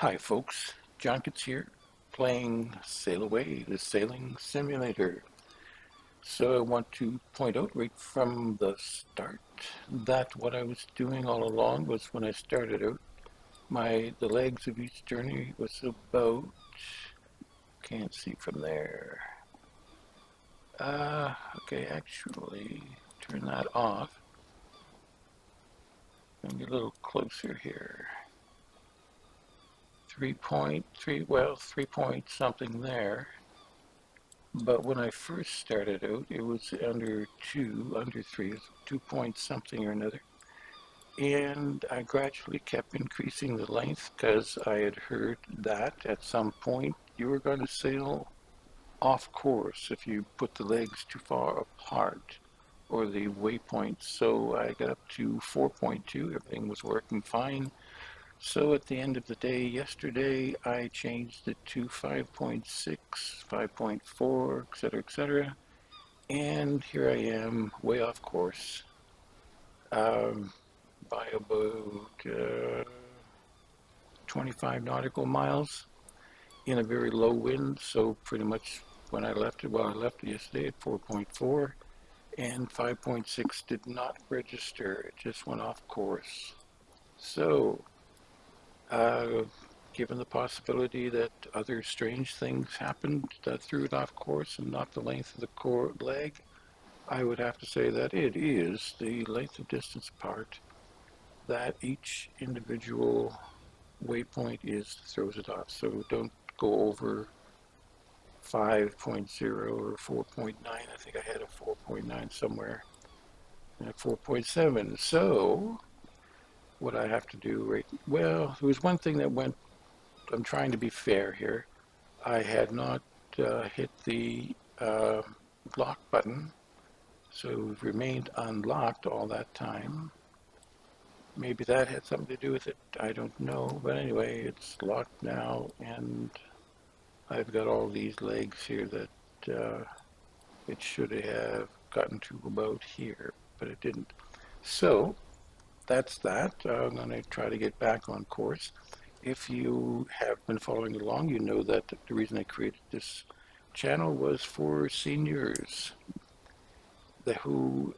Hi folks, Junkets here, playing Sailaway the Sailing Simulator. So I want to point out right from the start that what I was doing all along was when I started out, the legs of each journey was about, can't see from there. Okay, actually, turn that off. Let me get a little closer here. 3.3, well, 3 point something there. But when I first started out, it was under 3, it was 2 point something or another. And I gradually kept increasing the length because I had heard that at some point you were going to sail off course if you put the legs too far apart or the waypoint. So I got up to 4.2, everything was working fine. So at the end of the day yesterday, I changed it to 5.6, 5.4, etc., etc. And here I am, way off course, um, by about 25 nautical miles in a very low wind. So pretty much when I left it, well, I left it yesterday at 4.4, and 5.6 did not register. It just went off course. So Uh, given the possibility that other strange things happened that threw it off course and not the length of the core leg, I would have to say that it is the length of distance apart that each individual waypoint is throws it off. So don't go over 5.0 or 4.9. I think I had a 4.9 somewhere and a 4.7. So what I have to do right, well, there was one thing that went, I'm trying to be fair here. I had not hit the lock button, so it remained unlocked all that time. Maybe that had something to do with it. I don't know. But anyway, it's locked now, and I've got all these legs here that it should have gotten to about here, but it didn't. So that's that. I'm going to try to get back on course. If you have been following along, you know that the reason I created this channel was for seniors who,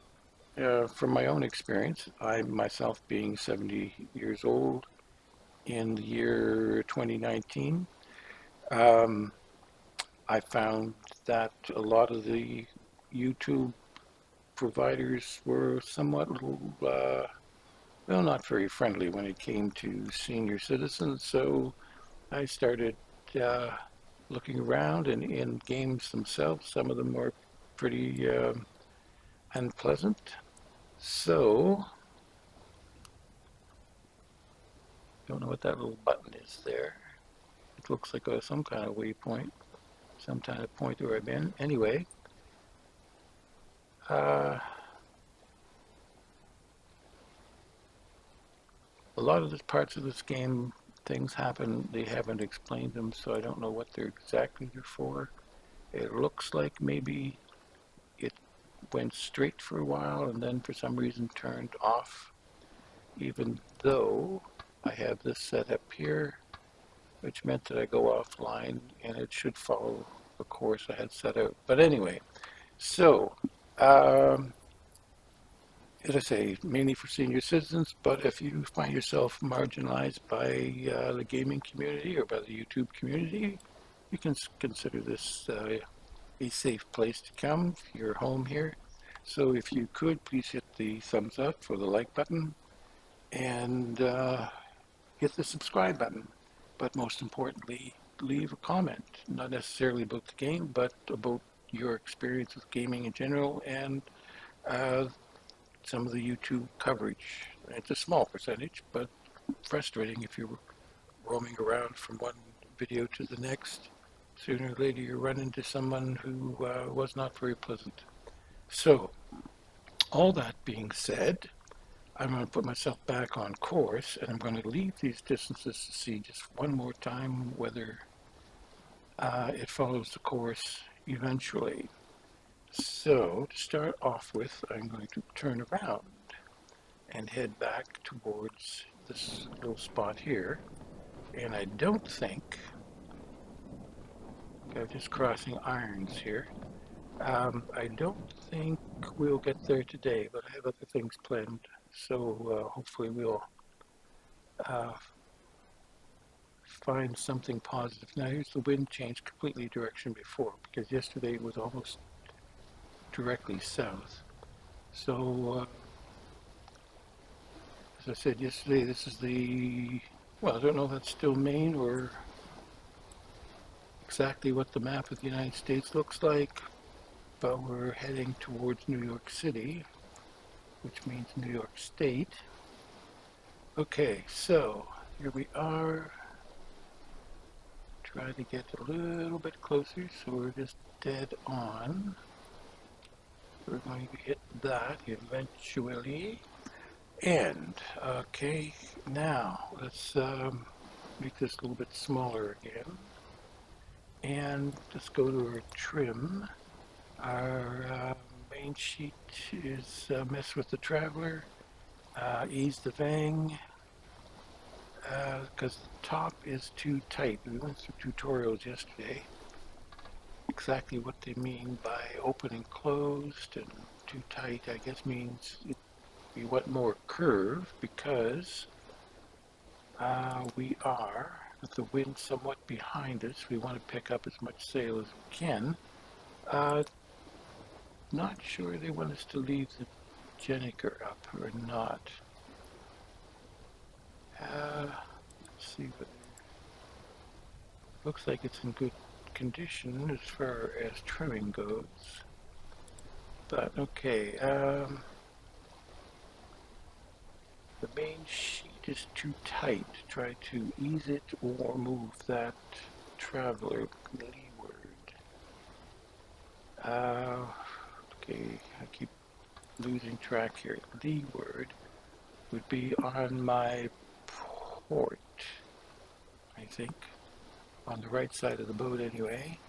from my own experience, I myself being 70 years old in the year 2019, um, I found that a lot of the YouTube providers were somewhat well, not very friendly when it came to senior citizens. So I started uh, looking around, and in games themselves, some of them were pretty unpleasant. So, don't know what that little button is there. It looks like some kind of waypoint, some kind of point where I've been. Anyway, uh, a lot of the parts of this game, things happen, they haven't explained them, so I don't know what they're exactly for. It looks like maybe it went straight for a while and then for some reason turned off, even though I have this set up here, which meant that I go offline and it should follow the course I had set out. But anyway, so um, as I say, mainly for senior citizens, but if you find yourself marginalized by the gaming community or by the YouTube community, you can consider this a safe place to come. You're home here. So if you could, please hit the thumbs up for the like button and hit the subscribe button. But most importantly, leave a comment, not necessarily about the game, but about your experience with gaming in general and uh, some of the YouTube coverage. It's a small percentage, but frustrating if you're roaming around from one video to the next. Sooner or later, you run into someone who was not very pleasant. So, all that being said, I'm going to put myself back on course, and I'm going to leave these distances to see just one more time whether it follows the course eventually. So, to start off with, I'm going to turn around and head back towards this little spot here. And I don't think, I'm just crossing irons here. I don't think we'll get there today, but I have other things planned. So hopefully we'll uh, find something positive. Now here's the wind change completely direction before, because yesterday it was almost directly south. So as I said yesterday, this is the, well, I don't know if that's still Maine or exactly what the map of the United States looks like, but we're heading towards New York City, which means New York State. Okay, so here we are, trying to get a little bit closer, so we're just dead on. We're going to hit that eventually. And, okay, now let's make this a little bit smaller again. And let's go to our trim. Our main sheet is mess with the traveler, ease the vang, because the top is too tight. We went through tutorials yesterday, exactly what they mean by open and closed, and too tight I guess means we want more curve because we are, with the wind somewhat behind us, we want to pick up as much sail as we can. Not sure they want us to leave the Jenniker up or not. Let's see, but looks like it's in good condition as far as trimming goes. But okay, the main sheet is too tight. Try to ease it or move that traveler leeward. Okay, I keep losing track here. Leeward would be on my port, I think, on the right side of the boat anyway.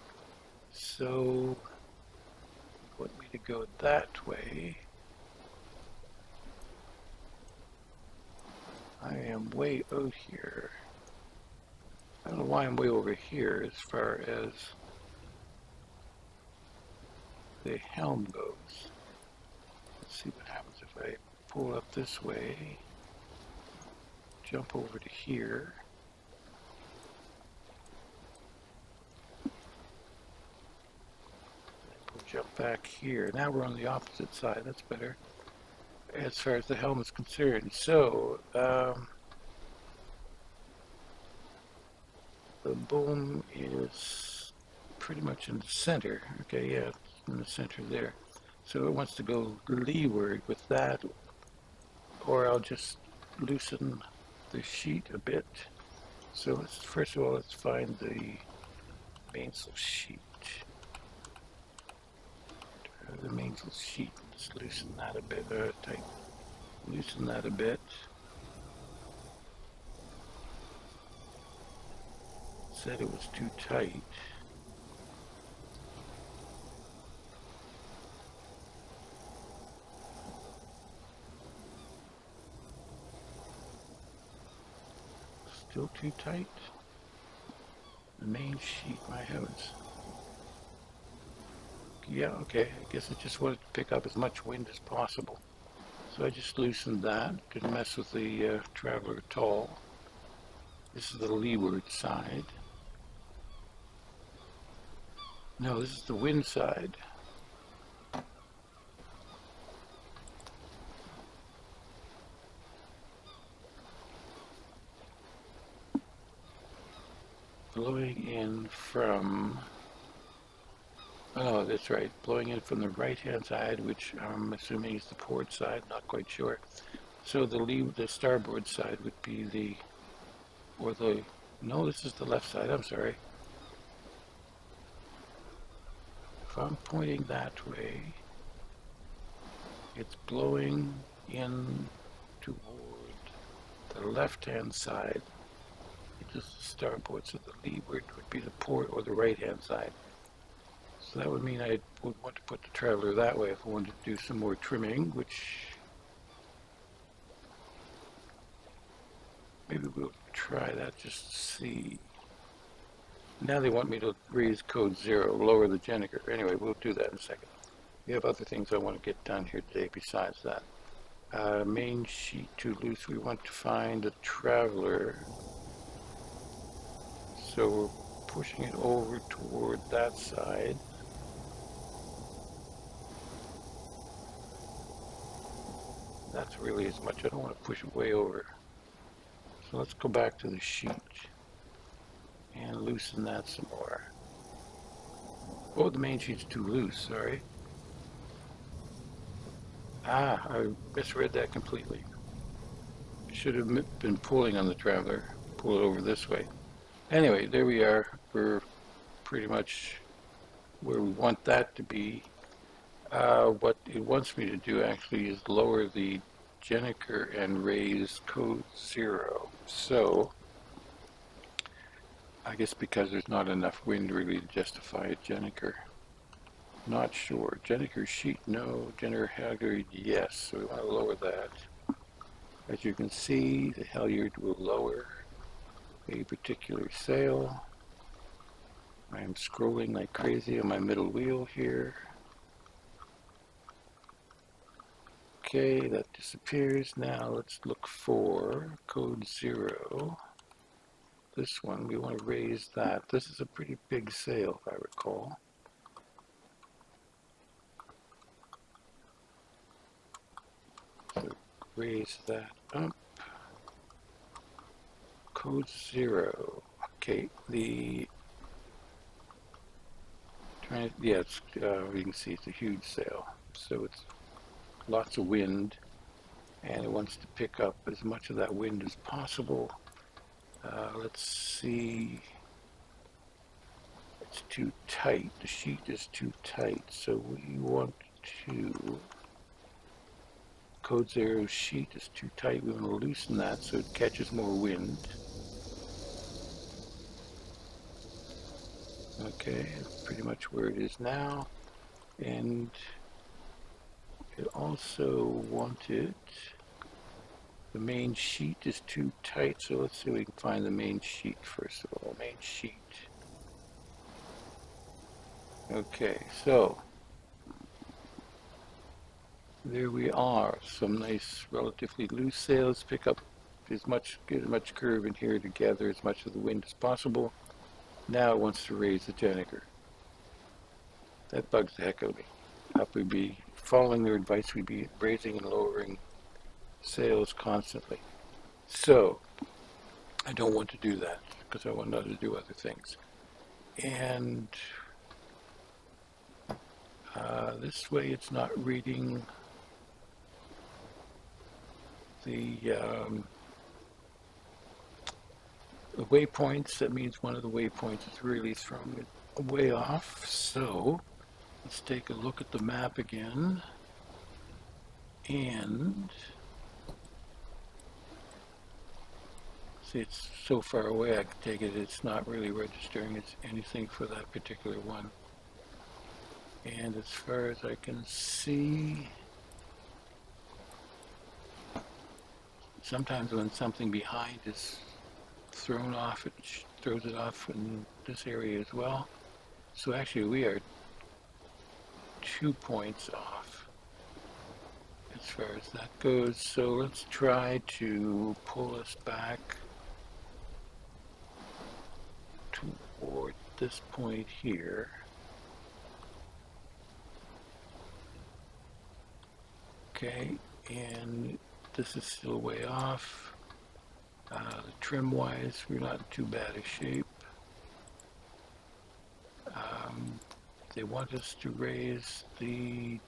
So, you want me to go that way. I am way out here. I don't know why I'm way over here as far as the helm goes. Let's see what happens if I pull up this way, jump over to here. We'll jump back here. Now we're on the opposite side. That's better as far as the helm is concerned. So, the boom is pretty much in the center. Okay, yeah, it's in the center there. So it wants to go leeward with that, or I'll just loosen the sheet a bit. So let's, first of all, let's find the mainsail sheet. The mainsail sheet, let's loosen that a bit, tight. Loosen that a bit. Said it was too tight. Still too tight? The main sheet, my heavens. Yeah, okay, I guess I just wanted to pick up as much wind as possible. So I just loosened that, didn't mess with the traveler at all. This is the leeward side. No, this is the wind side. Blowing in from, oh, that's right, blowing in from the right-hand side, which I'm assuming is the port side, not quite sure. So the starboard side would be the, or the, no, this is the left side, I'm sorry. If I'm pointing that way, it's blowing in toward the left-hand side, which is the starboard, so the leeward would be the port or the right-hand side. So that would mean I would want to put the traveler that way if I wanted to do some more trimming, which maybe we'll try that just to see. Now they want me to raise code 0, lower the Jenniker. Anyway, we'll do that in a second. We have other things I want to get done here today besides that. Main sheet too loose. We want to find a traveler. So we're pushing it over toward that side. That's really as much. I don't want to push it way over. So let's go back to the sheet and loosen that some more. Oh, the main sheet's too loose, sorry. Ah, I misread that completely. Should have been pulling on the traveler. Pull it over this way. Anyway, there we are. We're pretty much where we want that to be. What it wants me to do actually is lower the Jenniker and raise code 0. So, I guess because there's not enough wind really to justify a Jenniker. Not sure. Jenniker sheet, no. Jenniker halyard, yes. So we want to lower that. As you can see, the halyard will lower a particular sail. I am scrolling like crazy on my middle wheel here. Okay, that disappears. Now let's look for code 0. This one, we want to raise that. This is a pretty big sail, if I recall. So raise that up. Code 0. Okay, yeah, it's, you can see it's a huge sail. So it's lots of wind, and it wants to pick up as much of that wind as possible. Let's see. It's too tight. The sheet is too tight, so we want to. Code 0 sheet is too tight. We want to loosen that so it catches more wind. Okay, that's pretty much where it is now. And it also wanted, the main sheet is too tight, so let's see if we can find the main sheet first of all. Main sheet. Okay, so there we are. Some nice, relatively loose sails. Pick up get as much curve in here to gather as much of the wind as possible. Now it wants to raise the Jenniker. That bugs the heck out of me. If we'd be following their advice, we'd be raising and lowering sails constantly. So I don't want to do that because I want to do other things. And this way it's not reading the waypoints. That means one of the waypoints is really throwing it way off. So let's take a look at the map again. And see, it's so far away I can take it, it's not really registering it's anything for that particular one. And as far as I can see, sometimes when something behind is thrown off, it throws it off in this area as well. So actually we are 2 points off as far as that goes. So let's try to pull us back toward this point here. Okay, and this is still way off. Trim wise, we're not in too bad a shape. They want us to raise the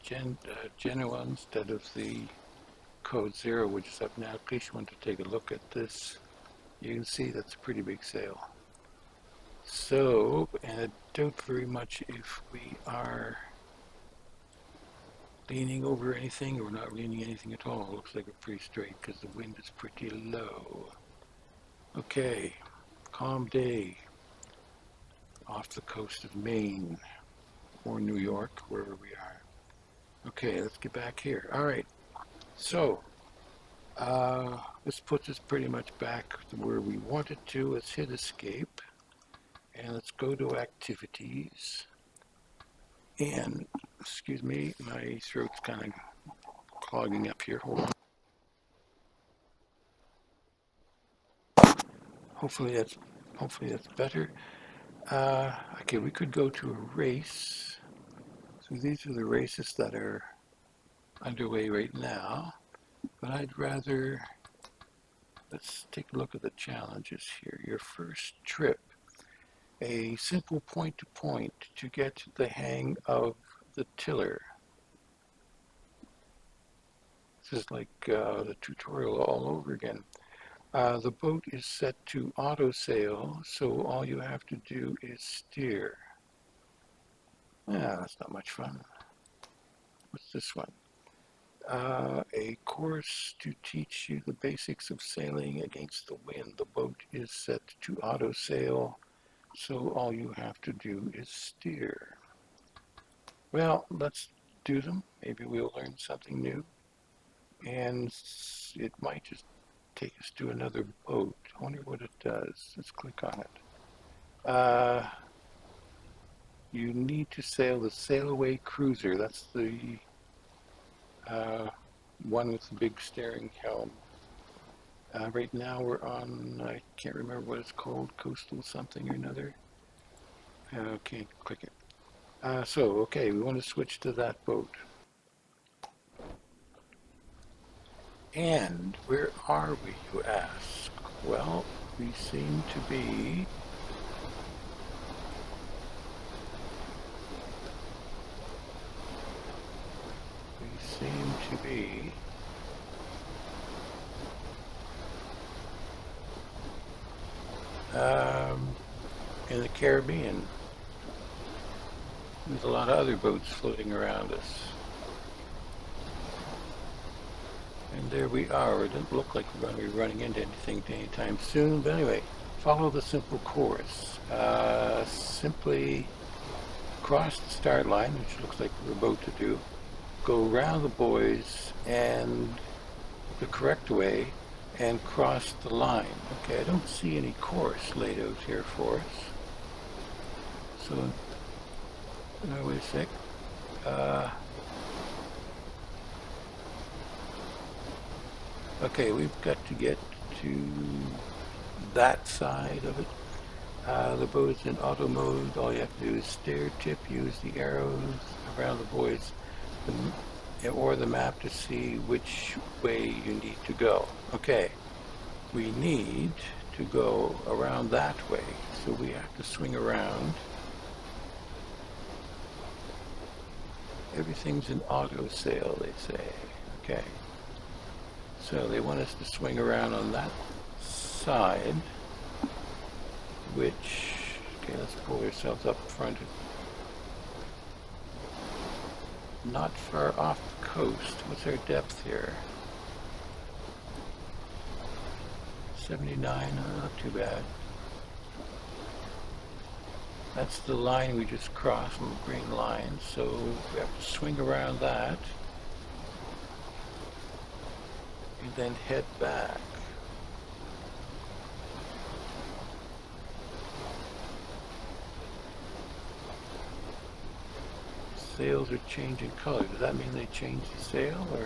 Genoa instead of the code 0, which is up now. In case you want to take a look at this, you can see that's a pretty big sail. So, and I doubt very much if we are leaning over anything or not leaning anything at all. It looks like we're pretty straight because the wind is pretty low. Okay, calm day off the coast of Maine or New York, wherever we are. Okay, let's get back here. All right, so This puts us pretty much back to where we wanted to. Let's hit escape and let's go to activities. And, excuse me, my throat's kind of clogging up here. Hold on. Hopefully that's better. Okay, we could go to a race. So these are the races that are underway right now. But I'd rather, let's take a look at the challenges here. Your first trip, a simple point-to-point to get the hang of the tiller. This is like the tutorial all over again. The boat is set to auto sail, so all you have to do is steer. Yeah, that's not much fun. What's this one? A course to teach you the basics of sailing against the wind. The boat is set to auto sail, so all you have to do is steer. Well, let's do them. Maybe we'll learn something new. And it might just take us to another boat. I wonder what it does. Let's click on it. You need to sail the Sailaway cruiser. That's the one with the big steering helm. Right now we're on, I can't remember what it's called, coastal something or another. Okay, click it. Okay, we want to switch to that boat. And where are we, you ask? Well, we seem to be in the Caribbean. There's a lot of other boats floating around us. And there we are. It doesn't look like we're going to be running into anything anytime soon. But anyway, follow the simple course. Simply cross the start line, which looks like we're about to do. Go around the buoys and the correct way and cross the line. Okay, I don't see any course laid out here for us. So, wait a sec. Okay, we've got to get to that side of it. The boat is in auto mode. All you have to do is steer, tip, use the arrows around the buoys or the map to see which way you need to go. Okay, we need to go around that way, so we have to swing around. Everything's in auto sail, they say. Okay, so they want us to swing around on that side, which, okay, let's pull ourselves up front. Not far off the coast. What's our depth here? 79, not too bad. That's the line we just crossed, the green line, so we have to swing around that and then head back. Sails are changing color. Does that mean they changed the sail, or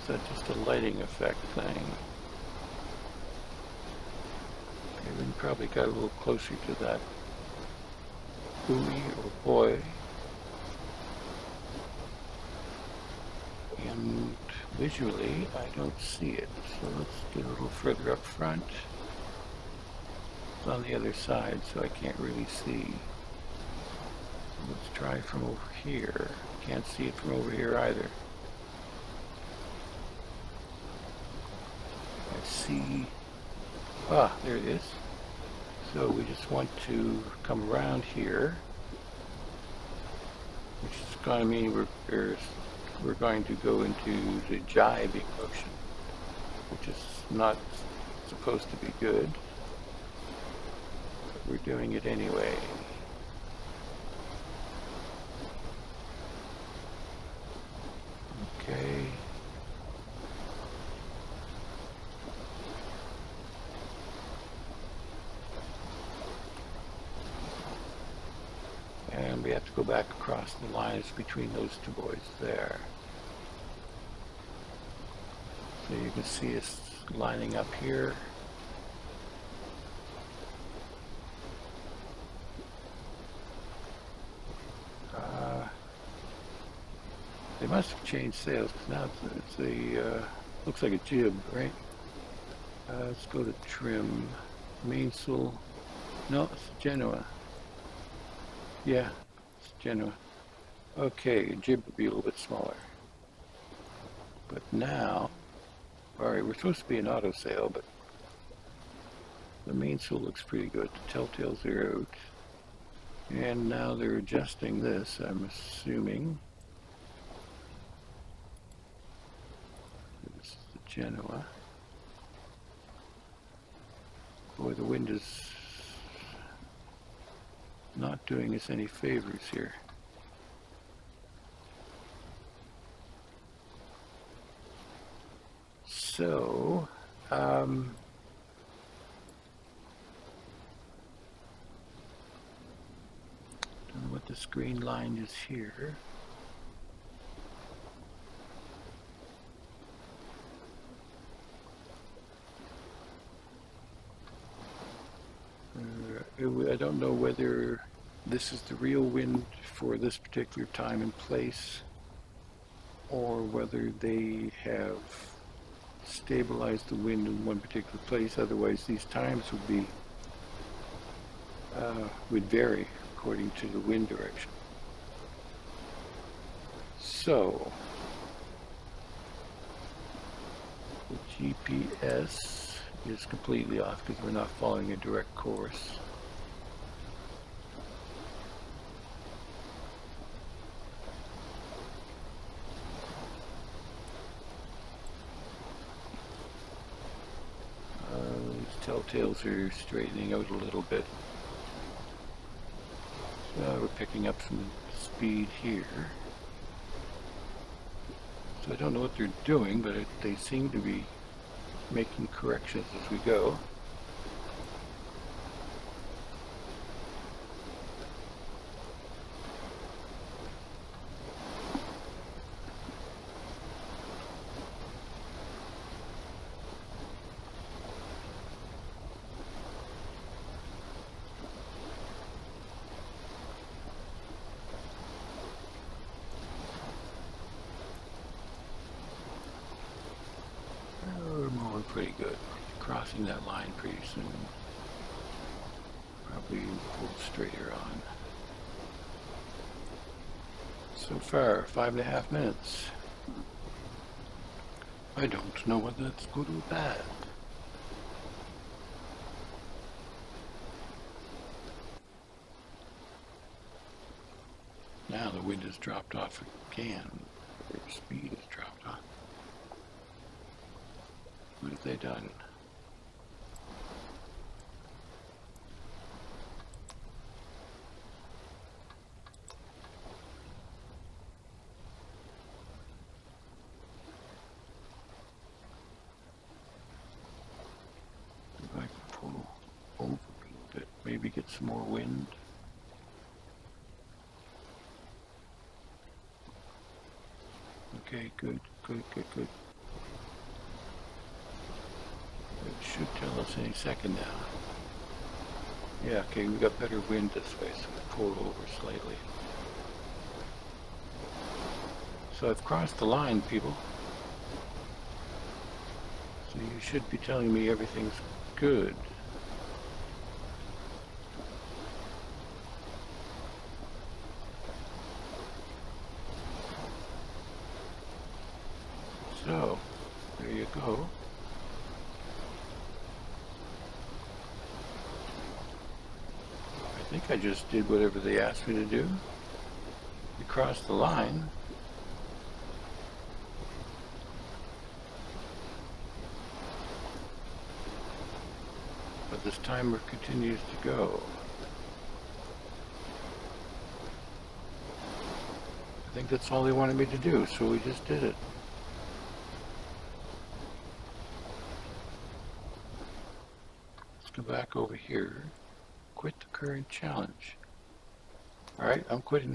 is that just a lighting effect thing? Okay, we probably got a little closer to that buoy or buoy. And visually, I don't see it. So let's get a little further up front. It's on the other side, so I can't really see. Let's try from over here. Can't see it from over here either. I see. Ah, there it is. So we just want to come around here, which is going to mean we're going to go into the jibing motion, which is not supposed to be good, but we're doing it anyway. Okay. back across the lines between those two boys there. So you can see us lining up here. They must have changed sails because now it's a looks like a jib, right? Let's go to trim, mainsail. No, it's Genoa. Yeah, it's Genoa. Okay, jib would be a little bit smaller. But now, all right, we're supposed to be an auto sail, but the mainsail looks pretty good. The telltales are out. And now they're adjusting this, I'm assuming. This is the Genoa. Boy, the wind is not doing us any favors here. So, don't know what this green line is here. I don't know whether this is the real wind for this particular time and place, or whether they have stabilized the wind in one particular place. Otherwise, these times would vary according to the wind direction. So, the GPS is completely off because we're not following a direct course. These telltales are straightening out a little bit. So we're picking up some speed here. So I don't know what they're doing, but they seem to be making corrections as we go. We're moving pretty good. Crossing that line pretty soon. Probably pull straighter on. So far, 5.5 minutes. I don't know whether that's good or bad. Now the wind has dropped off again. Or speed has dropped off. What have they done? If I can pull over a little bit, maybe get some more wind. Okay, good, good, good, good. It should tell us any second now. Yeah, okay, we got better wind this way, so we pulled over slightly. So I've crossed the line, people. So you should be telling me everything's good. So, there you go. I think I just did whatever they asked me to do. We crossed the line. But this timer continues to go. I think that's all they wanted me to do, so we just did it. Let's go back over here. Quit the current challenge. Alright, I'm quitting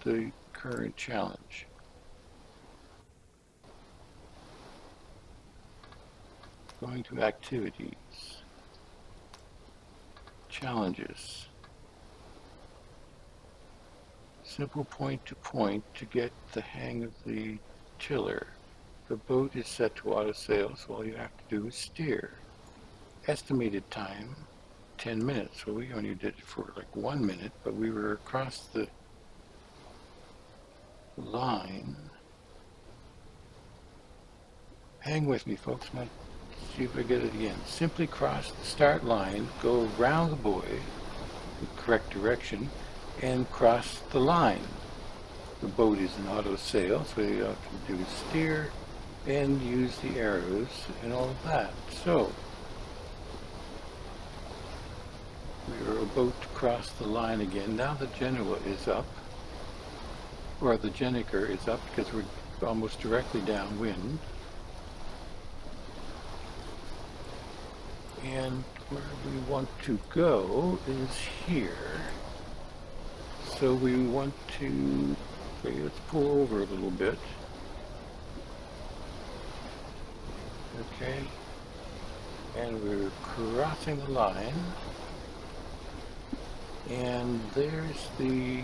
the current challenge. Going to activities. Challenges. Simple point to point to get the hang of the tiller. The boat is set to auto sail, so all you have to do is steer. Estimated time, 10 minutes. So we only did it for like 1 minute, but we were across the line. Hang with me, folks. Let's see if I get it again. Simply cross the start line, go around the buoy, the correct direction, and cross the line. The boat is in auto sail, so you have to do is steer and use the arrows and all of that. So we are about to cross the line again. Now the Genoa is up, or the Jenniker is up, because we're almost directly downwind. And where we want to go is here. So we want to, okay, let's pull over a little bit. Okay. And we're crossing the line. And there's the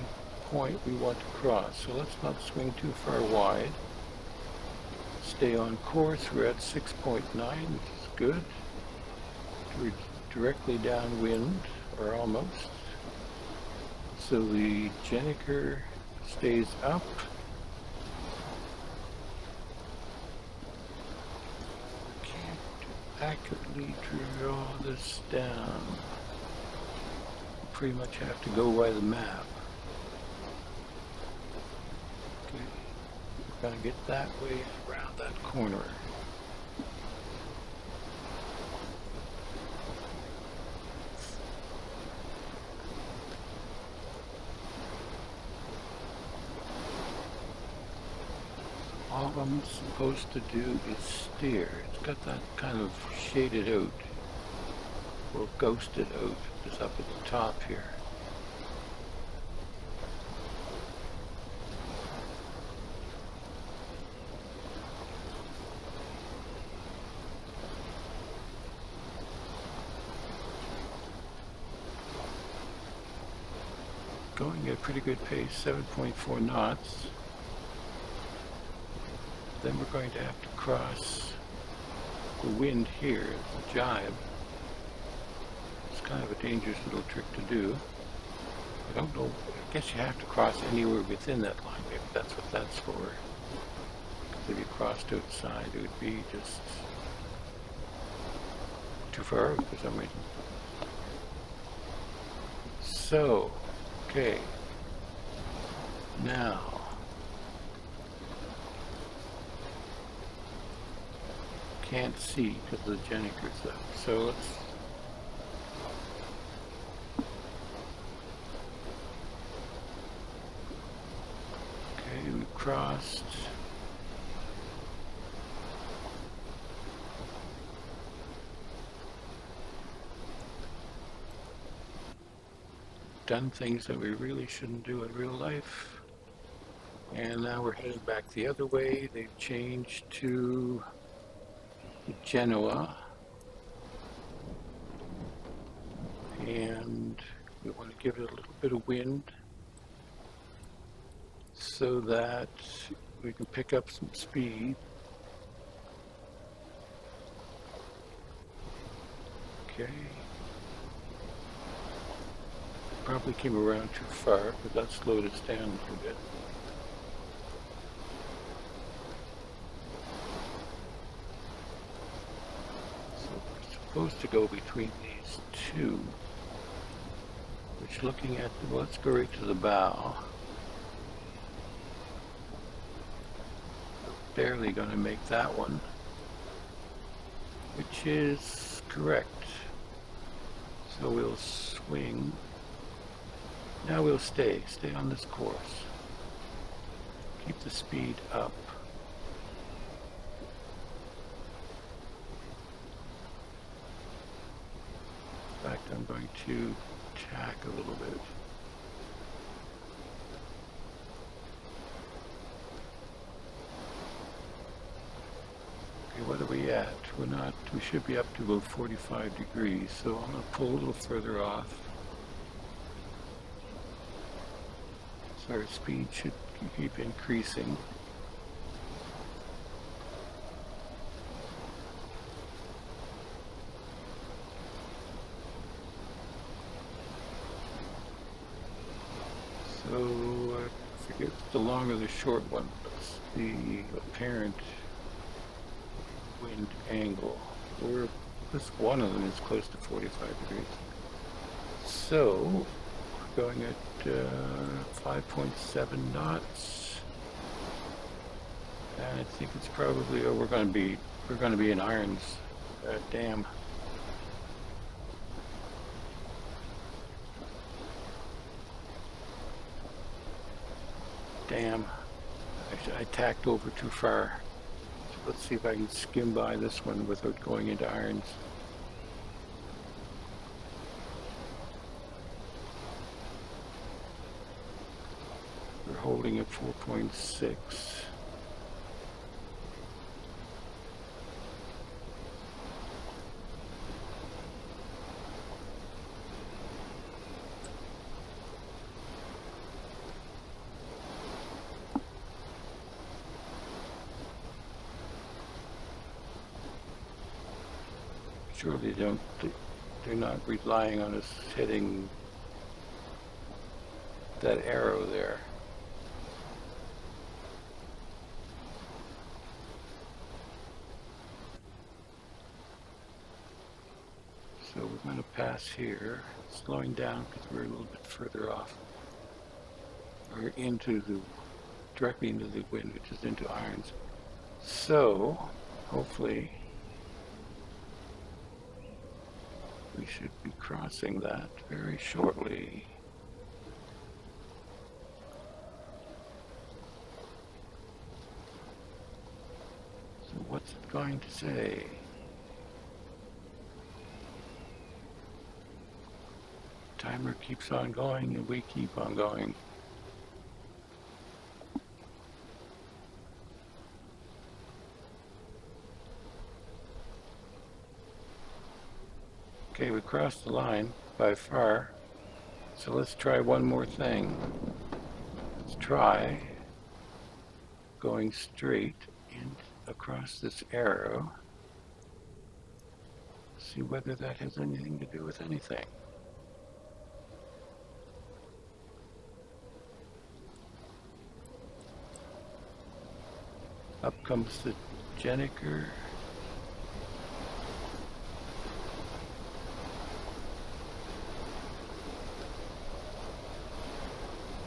point we want to cross. So let's not swing too far wide. Stay on course. We're at 6.9, which is good. We're directly downwind, or almost. So the Jenniker stays up. Can't accurately draw this down. Pretty much have to go by the map. Okay, we're gonna get that way around that corner. All I'm supposed to do is steer. It's got that kind of shaded out, or ghosted out, just up at the top here. Going at a pretty good pace, 7.4 knots. Then we're going to have to cross the wind here, the jibe. It's kind of a dangerous little trick to do. I don't know, I guess you have to cross anywhere within that line. Maybe that's what that's for. Because if you crossed outside, it would be just too far out for some reason. So, okay. Now, can't see because the Jenniker's up. So let's we crossed. Done things that we really shouldn't do in real life. And now we're heading back the other way. They've changed to Genoa. And we want to give it a little bit of wind so that we can pick up some speed. Okay. Probably came around too far, but that slowed us down a little bit. So we're supposed to go between these two, which looking at the, well, let's go right to the bow. Barely going to make that one, which is correct. So we'll swing. Now we'll stay on this course. Keep the speed up. In fact, I'm going to tack a little bit. we should be up to about 45 degrees, so I'm going to pull a little further off. So our speed should keep increasing. So I forget the long or the short one. That's the apparent wind angle. This one of them is close to 45 degrees. So we're going at 5.7 knots, and I think it's probably we're going to be in irons. Damn. Damn, I tacked over too far. So let's see if I can skim by this one without going into irons. We're holding at 4.6. Surely they're not relying on us hitting that arrow there. So we're going to pass here, slowing down because we're a little bit further off. We're directly into the wind, which is into irons. So hopefully we should be crossing that very shortly. So what's it going to say? Timer keeps on going and we keep on going. Okay, we crossed the line by far. So let's try one more thing. Let's try going straight in across this arrow. See whether that has anything to do with anything. Up comes the Jenniker.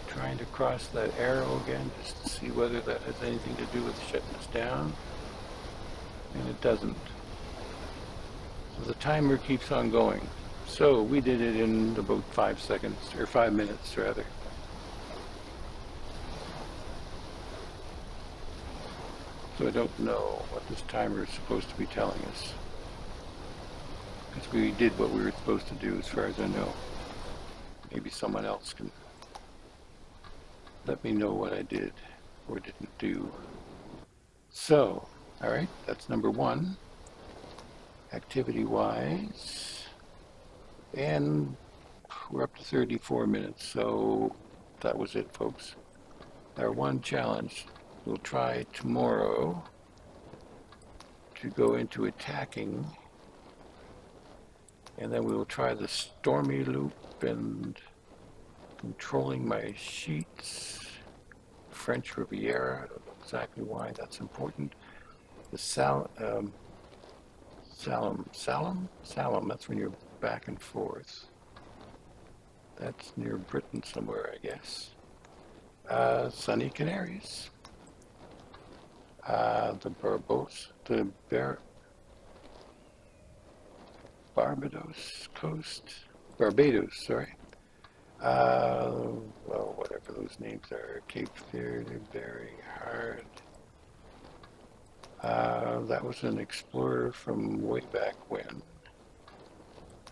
Trying to cross that arrow again just to see whether that has anything to do with shutting us down. And it doesn't. So the timer keeps on going. So we did it in about 5 seconds, or 5 minutes rather. So I don't know what this timer is supposed to be telling us. Because we did what we were supposed to do as far as I know. Maybe someone else can let me know what I did or didn't do. So, all right, that's number one, activity-wise. And we're up to 34 minutes, so that was it, folks. Our one challenge. We'll try tomorrow to go into attacking, and then we will try the stormy loop and controlling my sheets. French Riviera, I don't know exactly why that's important. The Salem, that's when you're back and forth. That's near Britain somewhere, I guess. Sunny Canaries. The Barbados coast. Barbados, sorry. Well, whatever those names are, Cape Verde, very hard. That was an explorer from way back when.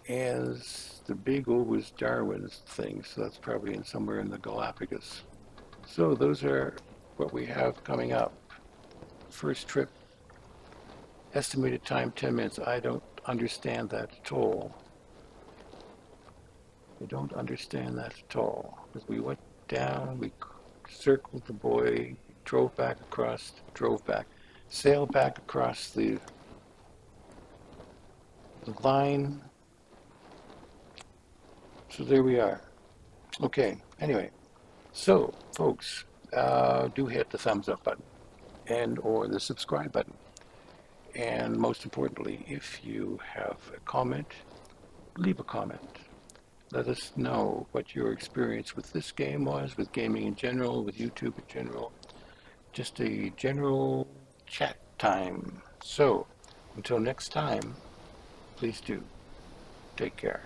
As the Beagle was Darwin's thing, so that's probably somewhere in the Galapagos. So those are what we have coming up. First trip Estimated time 10 minutes. I don't understand that at all. I don't understand that at all. Because we went down, we circled the buoy, drove back across, sailed back across the line. So there we are. Okay, anyway. So, folks, do hit the thumbs up button and or the subscribe button. And most importantly, if you have a comment, leave a comment. Let us know what your experience with this game was, with gaming in general, with YouTube in general. Just a general chat time. So, until next time, please do take care.